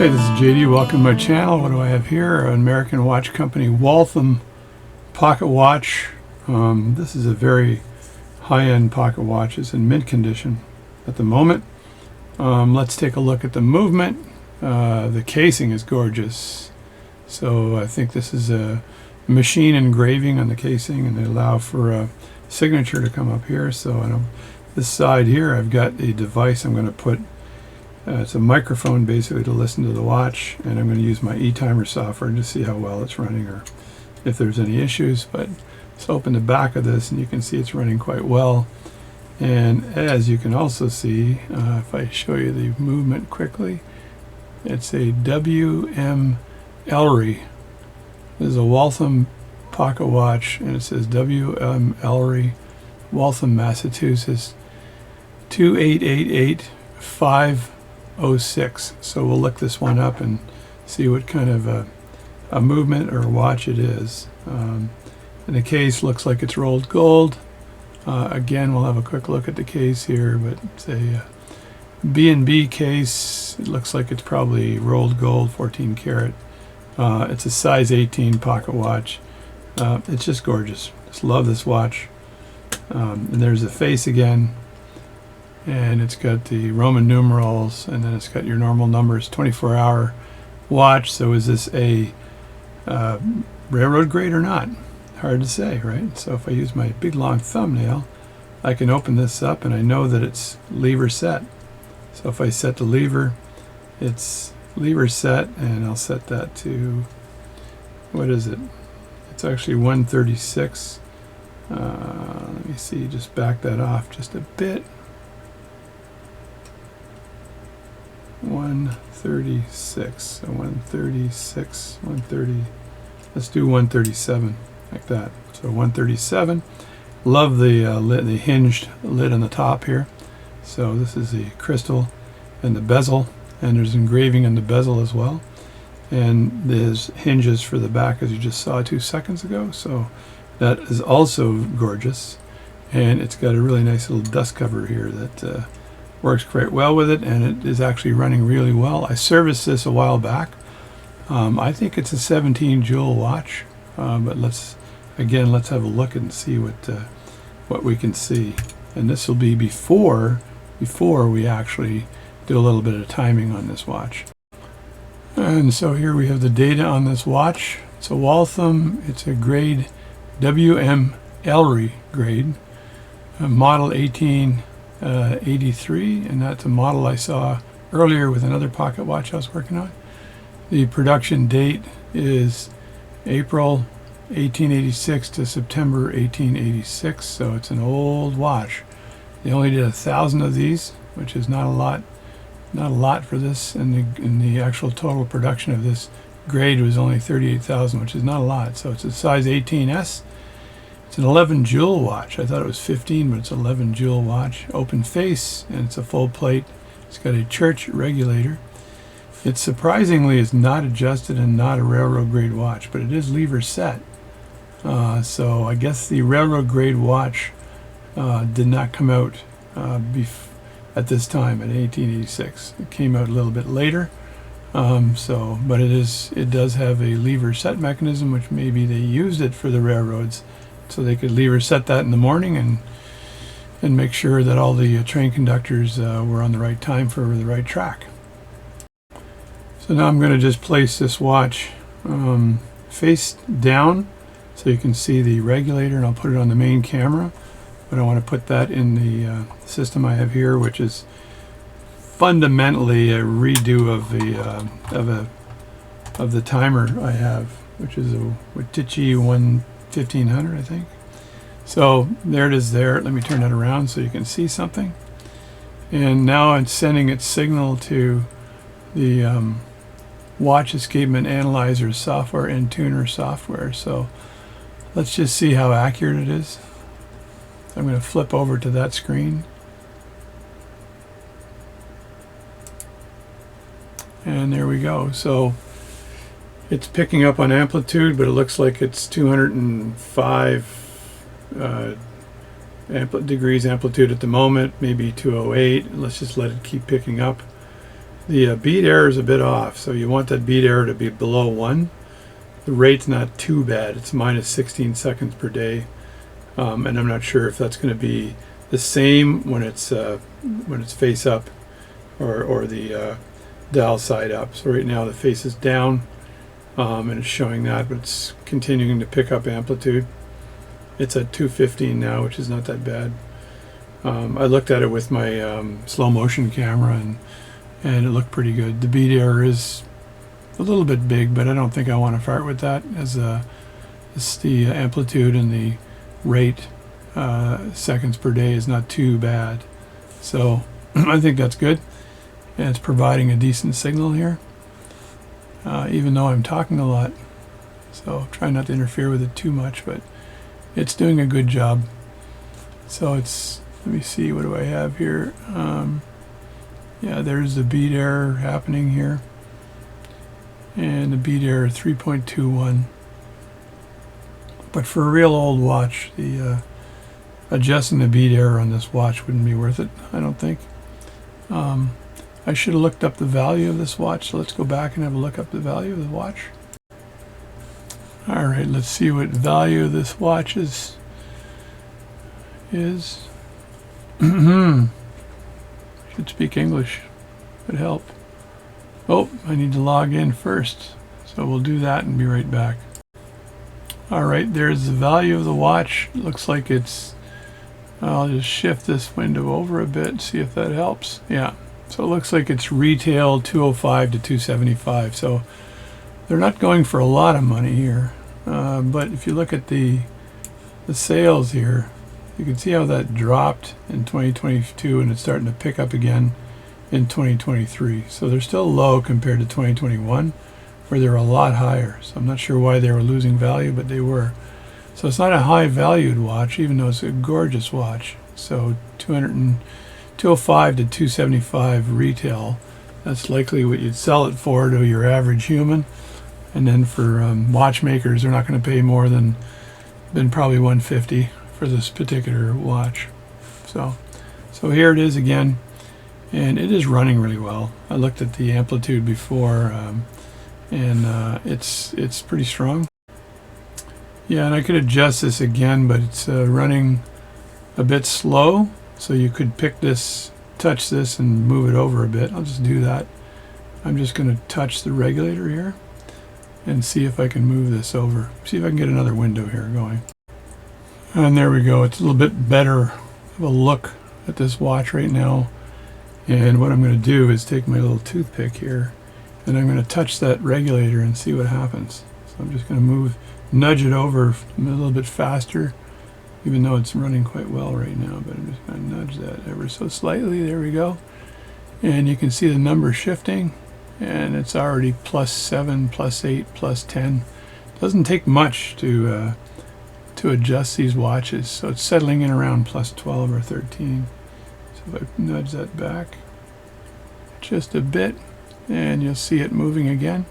Hey, this is JD. Welcome to my channel. What do I have here? An American watch company, Waltham pocket watch. This is a very high-end pocket watch. It's in mint condition at the moment. Let's take a look at the movement. The casing is gorgeous. So I think this is a machine engraving on the casing, and they allow for a signature to come up here. So on this side here, I've got a device I'm going to put. It's a microphone basically to listen to the watch, and I'm going to use my eTimer software to see how well it's running or if there's any issues. But let's open the back of this and you can see it's running quite well. And as you can also see, if I show you the movement quickly, it's a WM Ellery. This is a Waltham pocket watch, and it says WM Ellery, Waltham, Massachusetts, 2888506. So we'll look this one up and see what kind of a movement or a watch it is. And the case looks like it's rolled gold. Again, we'll have a quick look at the case here, but it's a B&B case. It looks like it's probably rolled gold, 14 karat. It's a size 18 pocket watch. It's just gorgeous. Just love this watch. And there's the face again. And it's got the Roman numerals, and then it's got your normal numbers. 24-hour watch. So is this a railroad grade or not? Hard to say, right? So if I use my big long thumbnail, I can open this up, and I know that it's lever set. So if I set the lever, it's lever set, and I'll set that to, what is it? It's actually 136. Let me see, just back that off just a bit. 136, so 136, 130, let's do 137, like that. So 137. Love the lid, the hinged lid on the top here. So this is the crystal and the bezel, and there's engraving in the bezel as well. And there's hinges for the back, as you just saw 2 seconds ago. So that is also gorgeous. And it's got a really nice little dust cover here that works quite well with it, and it is actually running really well. I serviced this a while back. I think it's a 17 jewel watch, but let's have a look and see what we can see. And this will be before we actually do a little bit of timing on this watch. And so here we have the data on this watch. It's a Waltham. It's a grade WM Ellery grade, model 1883, and that's a model I saw earlier with another pocket watch I was working on. The production date is April 1886 to September 1886, so it's an old watch. They only did 1,000 of these, which is not a lot for this, and the actual total production of this grade was only 38,000, which is not a lot. So it's a size 18S. It's an 11 jewel watch. I thought it was 15, but it's 11 jewel watch. Open face, and it's a full plate. It's got a church regulator. It surprisingly is not adjusted and not a railroad grade watch, but it is lever set. So I guess the railroad grade watch did not come out at this time in 1886. It came out a little bit later. But it does have a lever set mechanism, which maybe they used it for the railroads, so they could lever set that in the morning and make sure that all the train conductors were on the right time for the right track. So now I'm going to just place this watch face down so you can see the regulator, and I'll put it on the main camera. But I want to put that in the system I have here, which is fundamentally a redo of the timer I have, which is a Watichi 1500, I think. So there it is there. Let me turn that around so you can see something. And now it's sending its signal to the watch escapement analyzer software and tuner software. So let's just see how accurate it is. I'm going to flip over to that screen. And there we go. So it's picking up on amplitude, but it looks like it's 205 degrees amplitude at the moment, maybe 208. Let's just let it keep picking up. The beat error is a bit off, so you want that beat error to be below 1. The rate's not too bad. It's minus 16 seconds per day, and I'm not sure if that's going to be the same when it's face up or the dial side up. So right now the face is down, and it's showing that, but it's continuing to pick up amplitude. It's at 215 now, which is not that bad. I looked at it with my slow motion camera, and it looked pretty good. The beat error is a little bit big, but I don't think I want to fart with that, as the amplitude and the rate seconds per day is not too bad. So I think that's good, and it's providing a decent signal here, even though I'm talking a lot. So try not to interfere with it too much, but it's doing a good job. So it's, let me see, what do I have here? Yeah, there's the beat error happening here, and the beat error 3.21. But for a real old watch, the adjusting the beat error on this watch wouldn't be worth it, I don't think. I should have looked up the value of this watch, so let's go back and have a look up the value of the watch. All right, let's see what value of this watch is. Should speak English, would help. Oh, I need to log in first, so we'll do that and be right back. All right, there's the value of the watch. It looks like it's, I'll just shift this window over a bit, see if that helps. Yeah, so it looks like it's retail 205 to 275. So they're not going for a lot of money here, but if you look at the sales here, you can see how that dropped in 2022 and it's starting to pick up again in 2023. So they're still low compared to 2021, where they're a lot higher. So I'm not sure why they were losing value, but they were. So it's not a high valued watch, even though it's a gorgeous watch. So 205 to 275 retail. That's likely what you'd sell it for to your average human. And then for watchmakers, they're not going to pay more than probably 150 for this particular watch. So here it is again, and it is running really well. I looked at the amplitude before, and it's pretty strong. Yeah, and I could adjust this again, but it's running a bit slow, so you could pick this, touch this, and move it over a bit. I'll just do that. I'm just going to touch the regulator here and see if I can move this over. See if I can get another window here going. And there we go. It's a little bit better of a look at this watch right now. And what I'm going to do is take my little toothpick here, and I'm going to touch that regulator and see what happens. So I'm just going to nudge it over a little bit faster, even though it's running quite well right now. But I'm just going to nudge that ever so slightly. There we go. And you can see the number shifting, and it's already +7, +8, +10. Doesn't take much to adjust these watches, so it's settling in around +12 or 13. So if I nudge that back just a bit, and you'll see it moving again,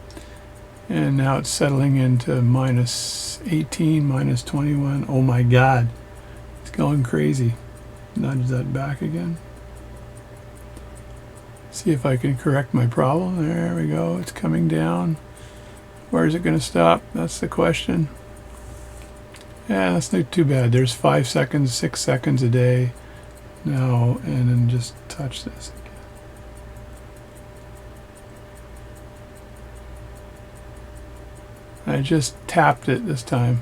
and now it's settling into -18, -21. Oh my god, it's going crazy. Nudge that back again. See if I can correct my problem. There we go. It's coming down. Where is it going to stop? That's the question. Yeah, that's not too bad. There's 5 seconds, 6 seconds a day now, and then just touch this again. I just tapped it this time.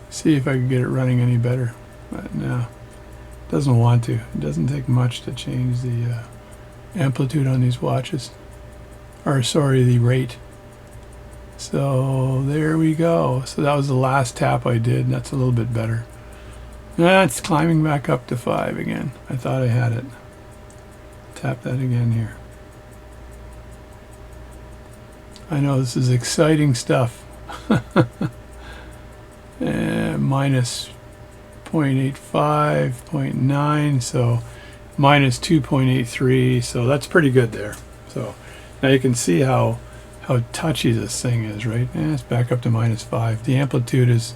See if I can get it running any better. But no, it doesn't want to. It doesn't take much to change the amplitude on these watches. Or sorry, the rate. So there we go. So that was the last tap I did, and that's a little bit better. It's climbing back up to 5 again. I thought I had it. Tap that again here. I know this is exciting stuff. Minus 0.85, 0.9, so minus 2.83, so that's pretty good there. So now you can see how touchy this thing is, right? It's back up to -5. The amplitude is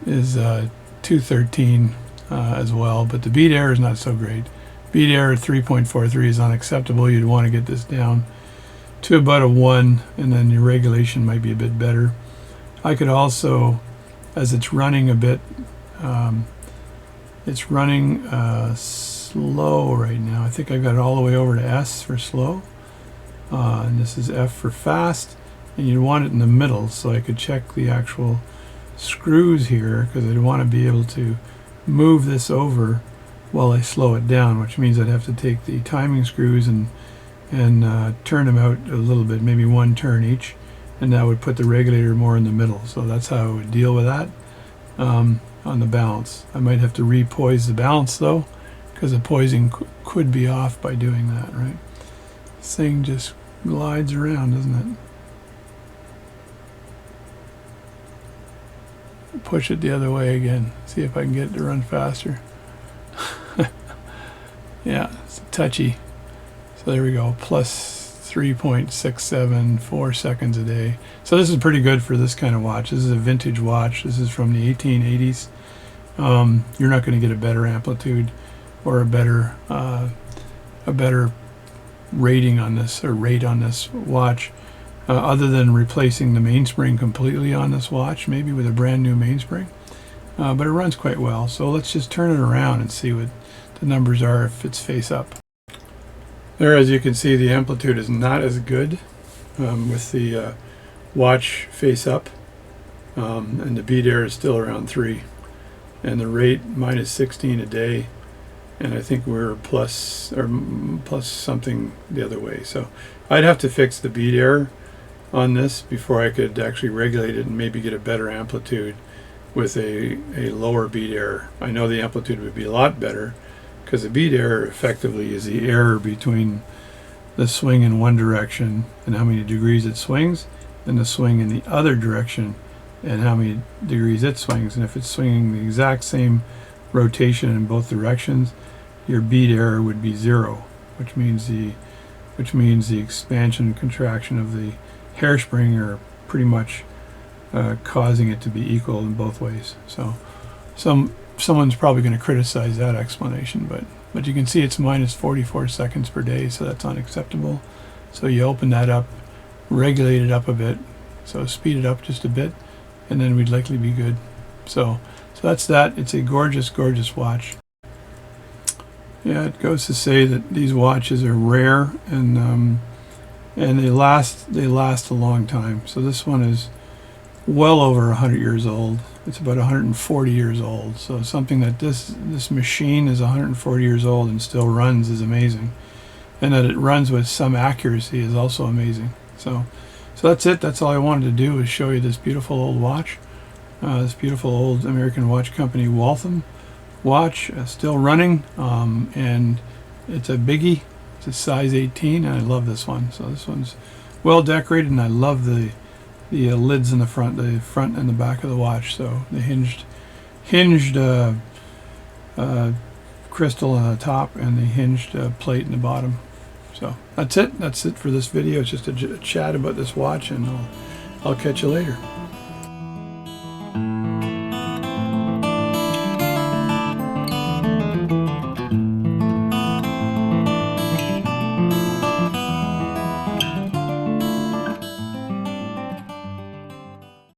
213 as well, but the beat error is not so great. Bead error 3.43 is unacceptable. You'd want to get this down to about a 1, and then your regulation might be a bit better. I could also, as it's running a bit, it's running slow right now. I think I've got it all the way over to S for slow, and this is F for fast, and you'd want it in the middle so I could check the actual screws here, because I'd want to be able to move this over while I slow it down, which means I'd have to take the timing screws and turn them out a little bit, maybe 1 turn each, and that would put the regulator more in the middle. So that's how I would deal with that on the balance. I might have to repoise the balance though, because the poising could be off by doing that, right? This thing just glides around, doesn't it? Push it the other way again. See if I can get it to run faster. Yeah, it's touchy. So there we go, plus 3.674 seconds a day. So this is pretty good for this kind of watch. This is a vintage watch. This is from the 1880s. You're not going to get a better amplitude or a better rating on this, or rate on this watch, other than replacing the mainspring completely on this watch, maybe with a brand new mainspring. But it runs quite well. So let's just turn it around and see what the numbers are if it's face up. There, as you can see, the amplitude is not as good with the watch face up, and the bead error is still around 3, and the rate minus 16 a day, and I think we're plus something the other way. So I'd have to fix the bead error on this before I could actually regulate it and maybe get a better amplitude with a lower bead error. I know the amplitude would be a lot better, because the bead error effectively is the error between the swing in one direction and how many degrees it swings, and the swing in the other direction and how many degrees it swings. And if it's swinging the exact same rotation in both directions, your bead error would be 0, which means the expansion and contraction of the hairspring are pretty much causing it to be equal in both ways. So someone's probably going to criticize that explanation, but you can see it's minus 44 seconds per day, so that's unacceptable. So you open that up, regulate it up a bit, so speed it up just a bit, and then we'd likely be good. So that's that. It's a gorgeous, gorgeous watch. Yeah, it goes to say that these watches are rare, and they last a long time. So this one is well over 100 years old. It's about 140 years old. So something that this machine is 140 years old and still runs is amazing, and that it runs with some accuracy is also amazing. So that's it. That's all I wanted to do, is show you this beautiful old watch, this beautiful old American watch company Waltham watch, still running, and it's a biggie. It's a size 18, and I love this one. So this one's well decorated, and I love the lids in the front and the back of the watch. So the hinged crystal on the top and the hinged plate in the bottom. So that's it for this video. It's just a chat about this watch, and I'll catch you later.